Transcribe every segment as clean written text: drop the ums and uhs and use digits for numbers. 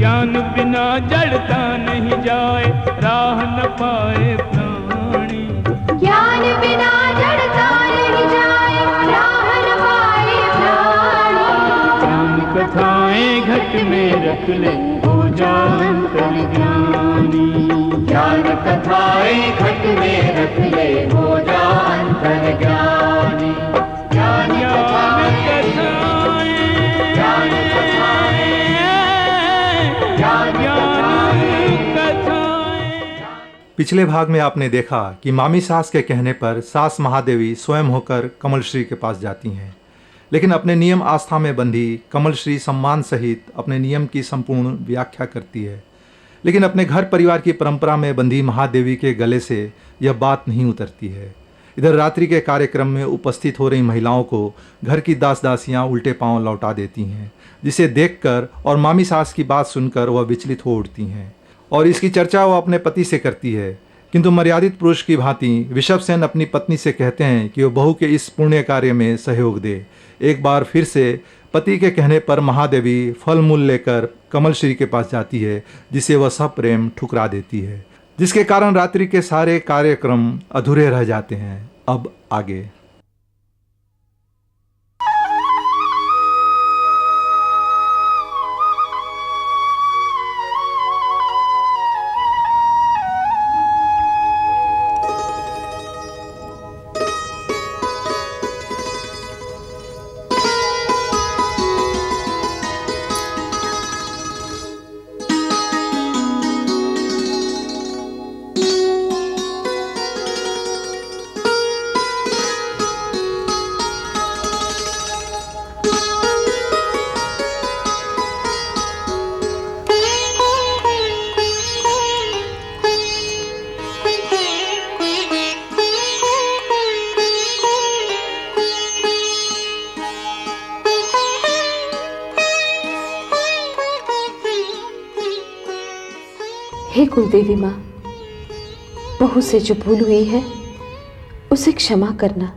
ज्ञान बिना जड़ता नहीं जाए, राह न पाए प्राणी। ज्ञान बिना जड़ता नहीं जाए, राह न पाए प्राणी। ज्ञान कथाएं घट में रख ले, हो जा अंतर्ज्ञानी। ज्ञान कथाएं घट में रख ले, हो जा अंतर्ज्ञानी। ज्ञान कथाएं, ज्ञान कथाएं, ज्ञान कथाएं। पिछले भाग में आपने देखा कि मामी सास के कहने पर सास महादेवी स्वयं होकर कमलश्री के पास जाती हैं, लेकिन अपने नियम आस्था में बंधी कमलश्री सम्मान सहित अपने नियम की संपूर्ण व्याख्या करती है। लेकिन अपने घर परिवार की परंपरा में बंधी महादेवी के गले से यह बात नहीं उतरती है। इधर रात्रि के कार्यक्रम में उपस्थित हो रही महिलाओं को घर की दास दासियां उल्टे पांव लौटा देती हैं, जिसे देखकर और मामी सास की बात सुनकर वह विचलित हो उठती हैं और इसकी चर्चा वह अपने पति से करती है। किंतु मर्यादित पुरुष की भांति ऋषभसेन अपनी पत्नी से कहते हैं कि वह बहू के इस पुण्य कार्य में सहयोग दे। एक बार फिर से पति के कहने पर महादेवी फल मूल लेकर कमलश्री के पास जाती है, जिसे वह सप्रेम ठुकरा देती है, जिसके कारण रात्रि के सारे कार्यक्रम अधूरे रह जाते हैं। अब आगे। हे कुलदेवी माँ, बहू से जो भूल हुई है उसे क्षमा करना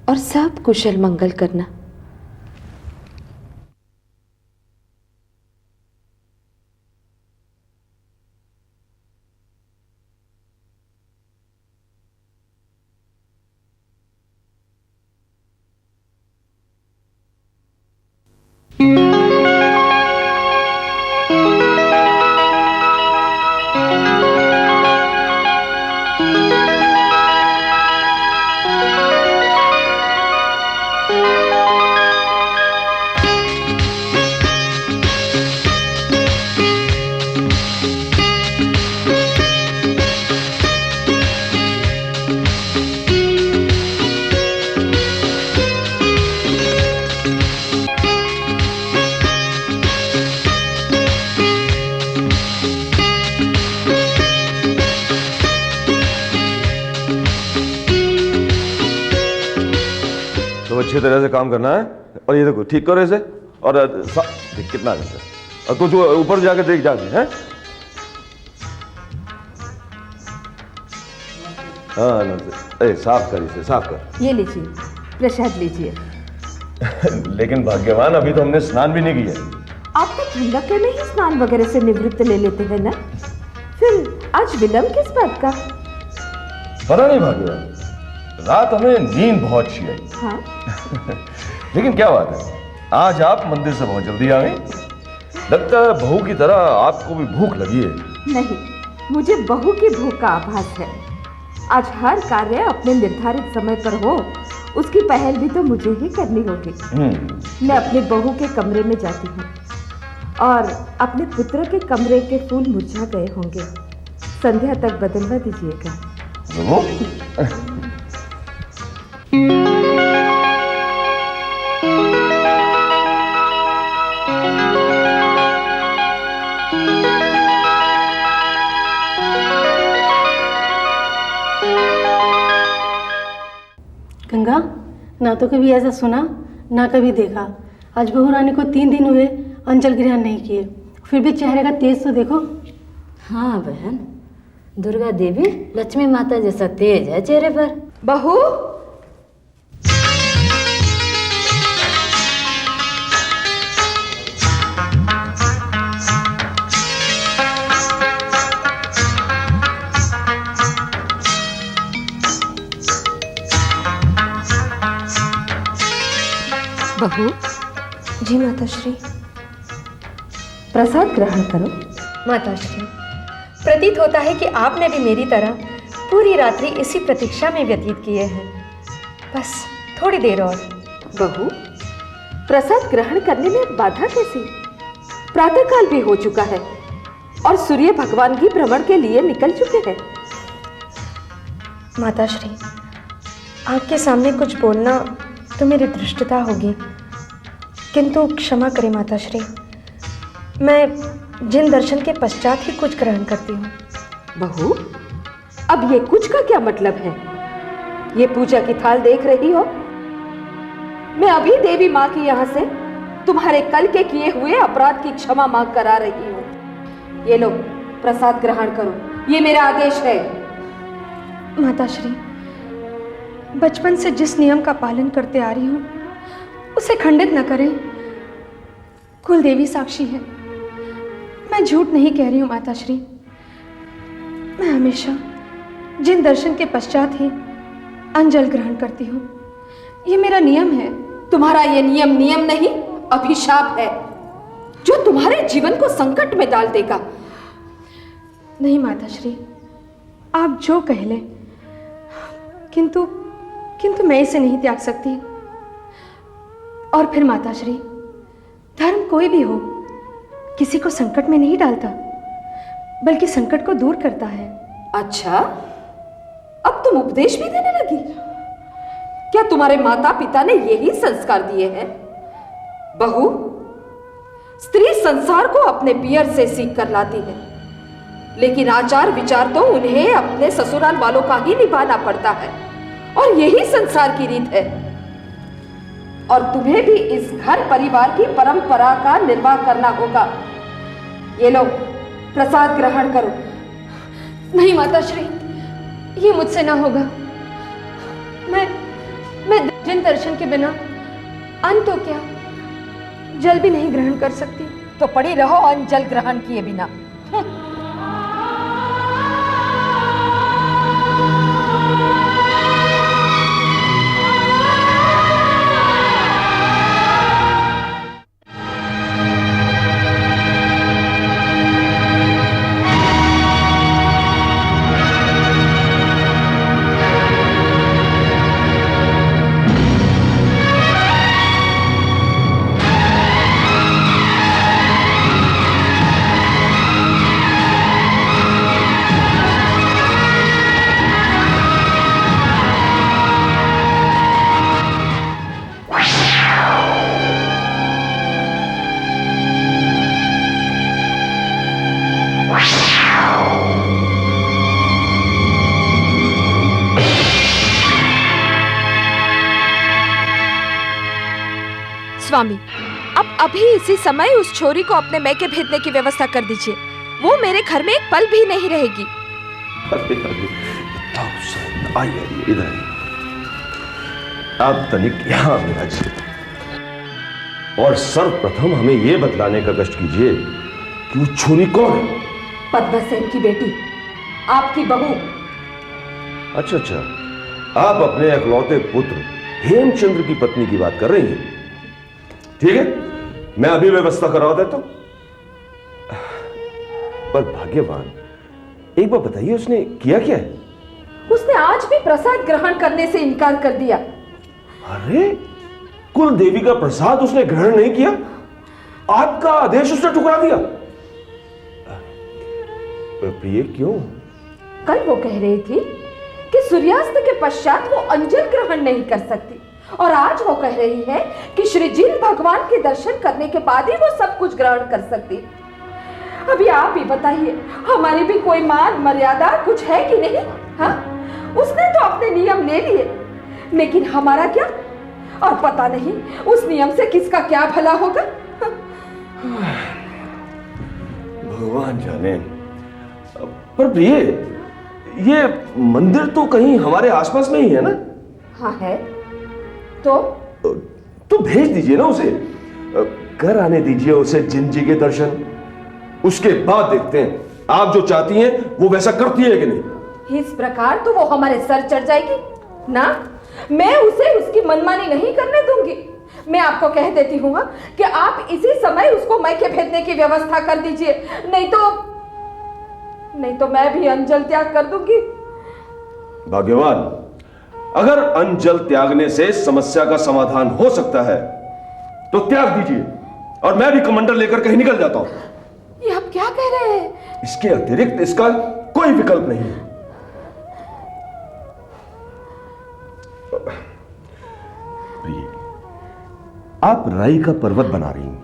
और सब कुशल मंगल करना। अच्छी तरह से काम करना है और ये देखो ठीक करो इसे और कितना है और कुछ ऊपर जाके देख जाके हैं। हाँ नमस्ते। साफ कर इसे, साफ कर। ये लीजिए प्रसाद लीजिए। लेकिन भाग्यवान अभी तो हमने स्नान भी नहीं किया। आप तो ठंडक में ही स्नान वगैरह से निवृत्त ले लेते हैं ना, फिर आज विलंब किस बात का? पता नहीं भाग्यवान, रात हमें नींद बहुत अच्छी आई। हाँ? लेकिन क्या बात है, आज आप मंदिर से बहुत जल्दी आ गई। लगता है बहू की तरह आपको भी भूख लगी है। नहीं, मुझे बहू की भूख का आभास है। आज हर कार्य अपने निर्धारित समय पर हो, उसकी पहल भी तो मुझे ही करनी होगी। मैं अपने बहू के कमरे में जाती हूँ और अपने पुत्र के कमरे के फूल मुरझा गए होंगे, संध्या तक बदलवा दीजिएगा। गंगा, ना तो कभी ऐसा सुना ना कभी देखा। आज बहू रानी को 3 दिन हुए अंचल ग्रहण नहीं किए, फिर भी चेहरे का तेज तो देखो। हाँ बहन, दुर्गा देवी लक्ष्मी माता जैसा तेज है चेहरे पर। बहू, बहू, जी माताश्री। प्रसाद ग्रहण करो। माताश्री, प्रतीत होता है कि आपने भी मेरी तरह पूरी रात्रि इसी प्रतीक्षा में व्यतीत किए हैं। बस थोड़ी देर और। बहू, प्रसाद ग्रहण करने में बाधा कैसी? प्रातःकाल भी हो चुका है और सूर्य भगवान भी भ्रमण के लिए निकल चुके हैं। माताश्री, आपके सामने कुछ बोलना तो मेरी धृष्टता होगी, किंतु क्षमा करें माताश्री, मैं जिन दर्शन के पश्चात ही कुछ ग्रहण करती हूँ। बहू, अब ये कुछ का क्या मतलब है? ये पूजा की थाल देख रही हो? मैं अभी देवी माँ की यहाँ से तुम्हारे कल के किए हुए अपराध की क्षमा मांग कर आ रही हूँ। ये लो, प्रसाद ग्रहण करो, ये मेरा आदेश है। माताश्री, बचपन से जिस नियम का पालन करते आ रही हूँ उसे खंडित न करें। कुल देवी साक्षी है, मैं झूठ नहीं कह रही हूँ माताश्री। मैं हमेशा जिन दर्शन के पश्चात ही अंजल ग्रहण करती हूँ, ये मेरा नियम है। तुम्हारा ये नियम नियम नहीं, अभिशाप है जो तुम्हारे जीवन को संकट में डाल देगा। नहीं माताश्री, आप जो कह लें, किंतु मैं इसे नहीं त्याग सकती। और फिर माताश्री, धर्म कोई भी हो किसी को संकट में नहीं डालता, बल्कि संकट को दूर करता है। अच्छा, अब तुम उपदेश भी देने लगी? क्या तुम्हारे माता पिता ने यही संस्कार दिए हैं? बहू, स्त्री संसार को अपने पियर से सीख कर लाती है, लेकिन आचार विचार तो उन्हें अपने ससुराल वालों का ही निभाना पड़ता है, और यही संसार की रीत है। और तुम्हें भी इस घर परिवार की परंपरा का निर्वाह करना होगा। ये लो, प्रसाद ग्रहण करो। नहीं माताश्री, ये मुझसे ना होगा। मैं जिन दर्शन के बिना अन्न तो क्या जल भी नहीं ग्रहण कर सकती। तो पड़ी रहो अन्न जल ग्रहण किए बिना। स्वामी, अब अभी इसी समय उस छोरी को अपने मैके भेजने की व्यवस्था कर दीजिए। वो मेरे घर में एक पल भी नहीं रहेगी। आइए इधर आइए। आप तनिक यहाँ विराज और सर्वप्रथम हमें यह बतलाने का कष्ट कीजिए कि वो छोरी कौन है? पद्मसेन की बेटी, आपकी बहू। अच्छा, आप अपने इकलौते पुत्र हेमचंद्र की पत्नी की बात कर रही हैं। ठीक है, मैं अभी व्यवस्था करवा देता हूं। पर भाग्यवान, एक बार बताइए, उसने किया क्या है? उसने आज भी प्रसाद ग्रहण करने से इनकार कर दिया। अरे, कुल देवी का प्रसाद उसने ग्रहण नहीं किया? आपका आदेश उसने ठुकरा दिया? प्रिय, क्यों? कल वो कह रही थी कि सूर्यास्त के पश्चात वो अंजल ग्रहण नहीं कर सकती, और आज वो कह रही है कि श्री जिन भगवान के दर्शन करने के बाद ही वो सब कुछ ग्रहण कर सकती। अभी आप ही बताइए, हमारी भी कोई मान मर्यादा कुछ है कि नहीं? हाँ, उसने तो अपने नियम ले लिए, लेकिन हमारा क्या? और पता नहीं उस नियम से किसका क्या भला होगा। भगवान जाने। पर प्रिय, ये मंदिर तो कहीं हमारे आसपास में ही है ना? हाँ है। तो भेज दीजिए ना उसे, कर आने दीजिए उसे जिन जी के दर्शन। उसके बाद देखते हैं आप जो चाहती हैं वो वैसा करती है कि नहीं। इस प्रकार तो वो हमारे सर चढ़ जाएगी ना। मैं उसे उसकी मनमानी नहीं करने दूंगी। मैं आपको कह देती हूँ हाँ, कि आप इसी समय उसको मैके भेजने की व्यवस्था कर दीजिए, नहीं तो मैं भी अंजल त्याग कर दूंगी। भाग्यवान, अगर अंजल त्यागने से समस्या का समाधान हो सकता है तो त्याग दीजिए और मैं भी कमंडल लेकर कहीं निकल जाता हूं। ये आप क्या कह रहे हैं? इसके अतिरिक्त इसका कोई विकल्प नहीं है। प्रिय, आप राई का पर्वत बना रही हैं।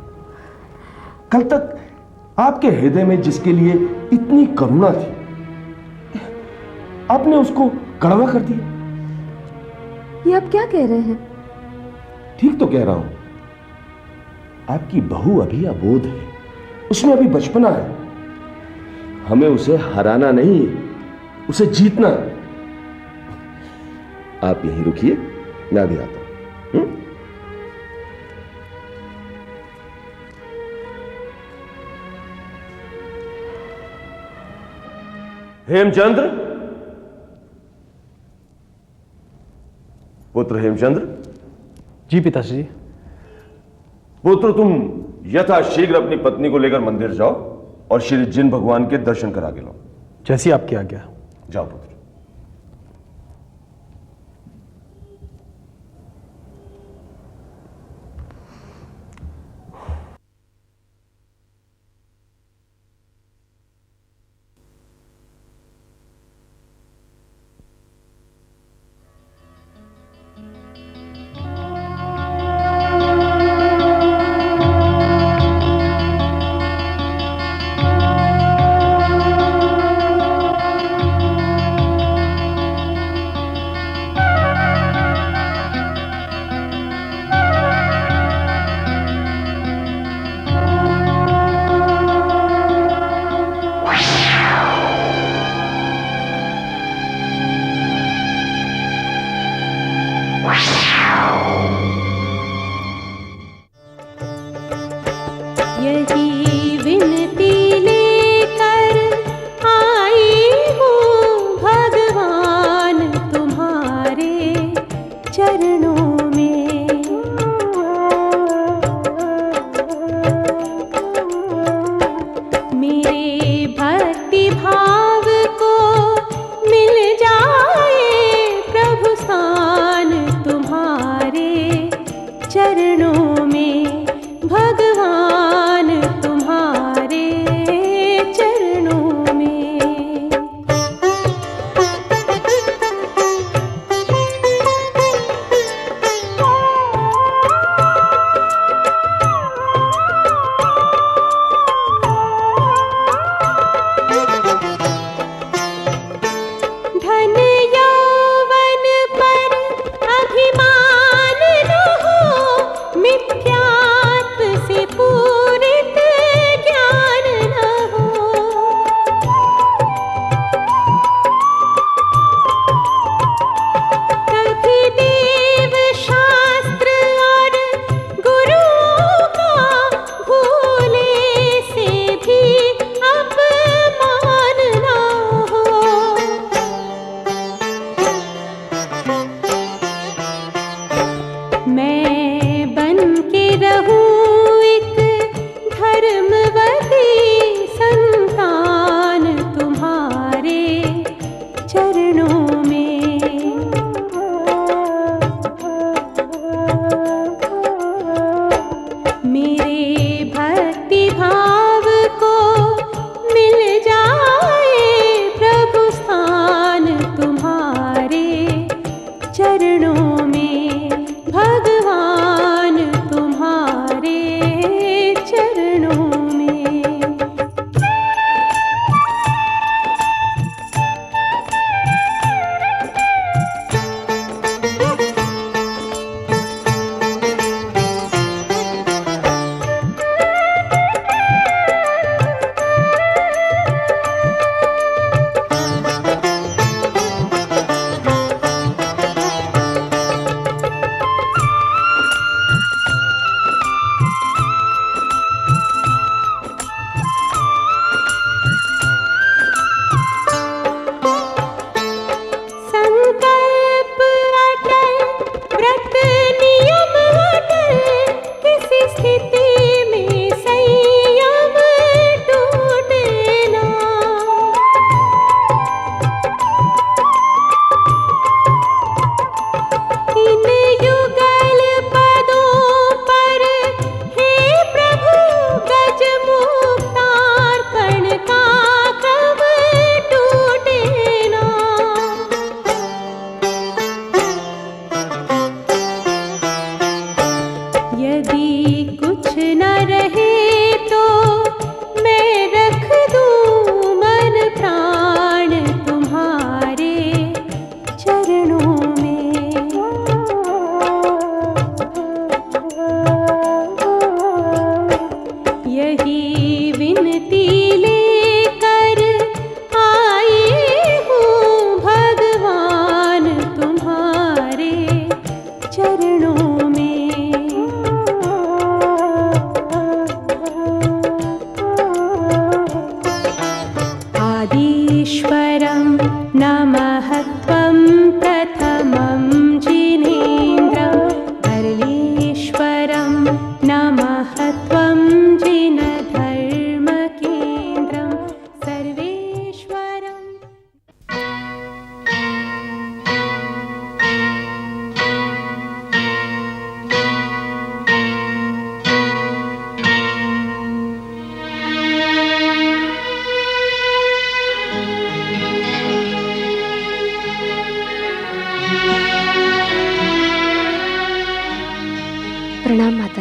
कल तक आपके हृदय में जिसके लिए इतनी करुणा थी, आपने उसको कड़वा कर दिया। ये आप क्या कह रहे हैं? ठीक तो कह रहा हूं। आपकी बहू अभी अबोध है, उसमें अभी बचपना है। हमें उसे हराना नहीं, उसे जीतना है। आप यहीं रुकिए, मैं अभी आता हूं। हेमचंद्र, पुत्र हेमचंद्र। जी पिताश्री। पुत्र, तुम यथाशीघ्र अपनी पत्नी को लेकर मंदिर जाओ और श्री जिन भगवान के दर्शन करा के लाओ। जैसी आपकी आज्ञा। जाओ पुत्र।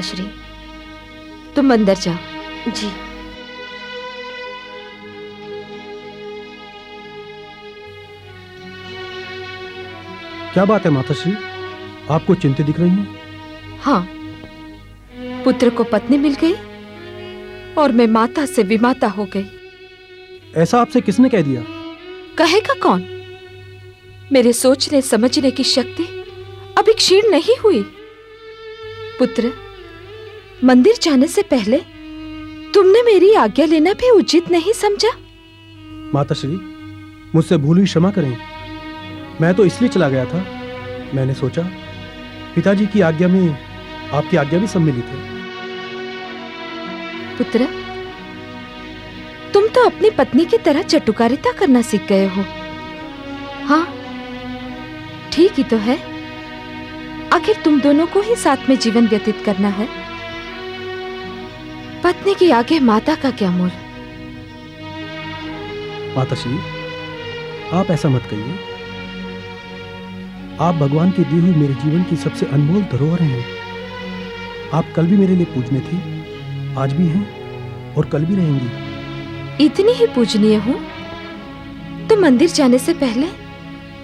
माताश्री। तुम अंदर जाओ। जी। क्या बात है माताश्री, आपको चिंतित दिख रही हैं? हाँ, पुत्र को पत्नी मिल गई और मैं माता से विमाता हो गई। ऐसा आपसे किसने कह दिया? कहेगा कौन? मेरे सोचने समझने की शक्ति अभी क्षीण नहीं हुई। पुत्र, मंदिर जाने से पहले तुमने मेरी आज्ञा लेना भी उचित नहीं समझा? माताश्री, मुझसे भूल हुई क्षमा करें। मैं तो इसलिए चला गया था, मैंने सोचा पिताजी की आज्ञा में आपकी आज्ञा भी सम्मिलित है। पुत्र, तुम तो अपनी पत्नी की तरह चटुकारिता करना सीख गए हो। हाँ, ठीक ही तो है। आखिर तुम दोनों को ही साथ में जीवन व्यतीत करना है। पत्नी की आगे माता का क्या मोल? माताश्री, आप ऐसा मत कहिए। आप भगवान की दी हुई मेरे जीवन की सबसे अनमोल धरोहर हैं। आप कल भी मेरे लिए पूजनीय थी, आज भी हैं और कल भी रहेंगी। इतनी ही पूजनीय हूँ तो मंदिर जाने से पहले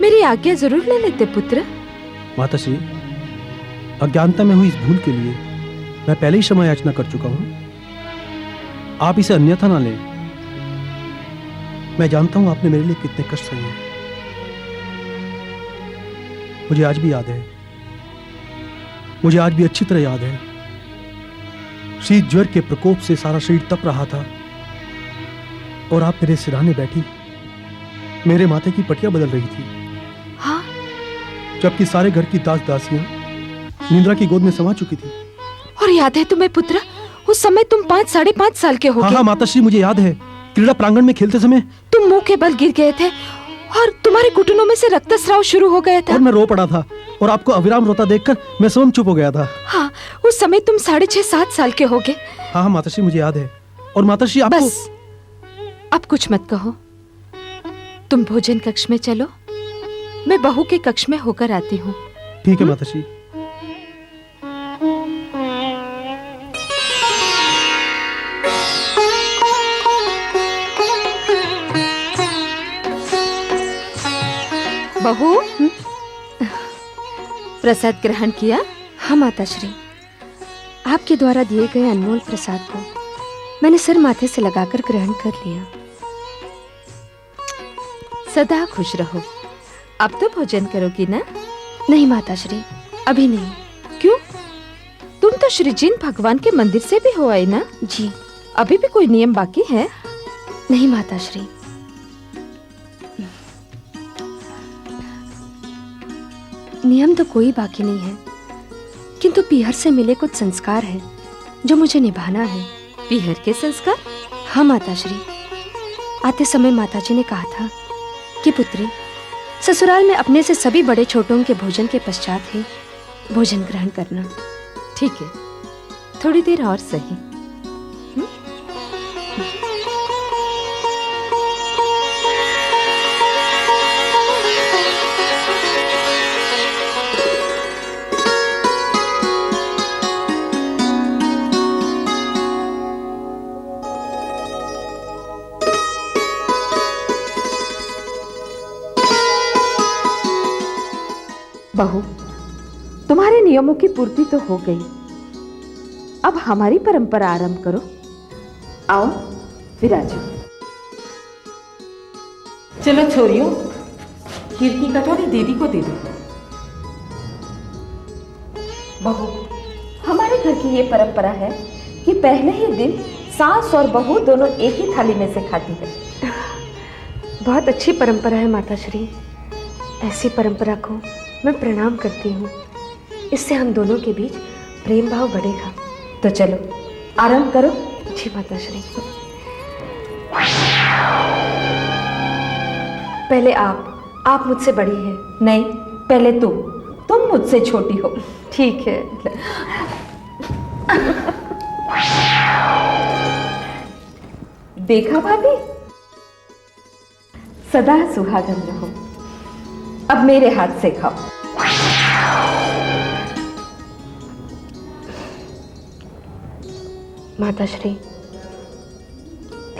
मेरी आज्ञा जरूर ले लेते पुत्र। माताश्री, अज्ञानता में हुई इस भूल के लिए मैं पहले ही क्षमा याचना कर चुका हूं। आप इसे अन्यथा ना लें। मैं जानता हूं आपने मेरे लिए कितने कष्ट सहे हैं। मुझे आज भी याद है, मुझे आज भी अच्छी तरह याद है, शीत ज्वर के प्रकोप से सारा शरीर तप रहा था और आप मेरे सिरहाने बैठी मेरे माथे की पटिया बदल रही थी। हाँ? जबकि सारे घर की दास दासियां निंद्रा की गोद में समा चुकी थी। और याद है तुम्हें पुत्र, उस समय तुम 5-5.5 साल के हो गए। हाँ माताश्री, मुझे याद है। क्रीड़ा प्रांगण में खेलते समय तुम मुंह के बल गिर गए थे और तुम्हारे घुटनों में से रक्तस्राव शुरू हो गया था। और मैं रो पड़ा था और आपको अविराम रोता देखकर मैं स्वयं चुप हो गया था। हाँ, उस समय तुम 6.5-7 साल के हो गए। हाँ माताश्री, मुझे याद है। और माताश्री आपको... बस, अब कुछ मत कहो। तुम भोजन कक्ष में चलो, मैं बहू के कक्ष में होकर आती हूँ। ठीक है माताश्री। बहू, प्रसाद ग्रहण किया? हाँ माताश्री, आपके द्वारा दिए गए अनमोल प्रसाद को मैंने सिर माथे से लगाकर ग्रहण कर लिया। सदा खुश रहो। अब तो भोजन करोगी ना? नहीं माताश्री, अभी नहीं। क्यों? तुम तो श्री जिन भगवान के मंदिर से भी हो आई ना? जी। अभी भी कोई नियम बाकी है? नहीं माताश्री। नियम तो कोई बाकी नहीं है, किंतु पीहर से मिले कुछ संस्कार हैं जो मुझे निभाना है। पीहर के संस्कार? हाँ माताश्री, आते समय माताजी ने कहा था कि पुत्री, ससुराल में अपने से सभी बड़े छोटों के भोजन के पश्चात ही भोजन ग्रहण करना। ठीक है, थोड़ी देर और सही। बहू, तुम्हारे नियमों की पूर्ति तो हो गई, अब हमारी परंपरा आरंभ करो। आओ, विराजो। चलो छोरियों, खीर की कटोरी दीदी को दे दो। बहू, हमारे घर की ये परंपरा है कि पहले ही दिन सास और बहू दोनों एक ही थाली में से खाती है। बहुत अच्छी परंपरा है माताश्री। ऐसी परंपरा को मैं प्रणाम करती हूँ। इससे हम दोनों के बीच प्रेम भाव बढ़ेगा। तो चलो आरंभ करो। जी माताश्री। पहले आप मुझसे बड़ी हैं। नहीं, पहले तुम मुझसे छोटी हो। ठीक है। देखा भाभी, सदा सुहागन रहो। अब मेरे हाथ से खाओ। माताश्री,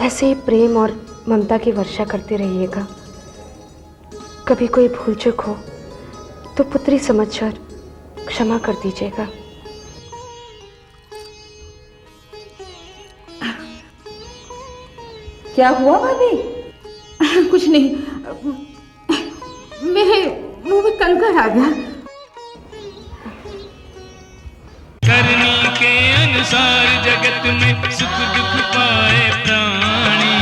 ऐसे ही प्रेम और ममता की वर्षा करते रहिएगा। कभी कोई भूल चूक हो तो पुत्री समझकर क्षमा कर दीजिएगा। क्या हुआ भाभी? कुछ नहीं, मेरे मुंह में कंकर आ गया। करनी के अनुसार जगत में सुख दुख पाए प्राणी,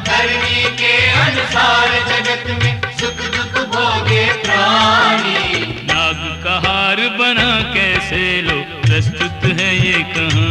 करनी के अनुसार जगत में सुख दुख भोगे प्राणी। नाग का हार बना कैसे लो, प्रस्तुत है ये कहानी।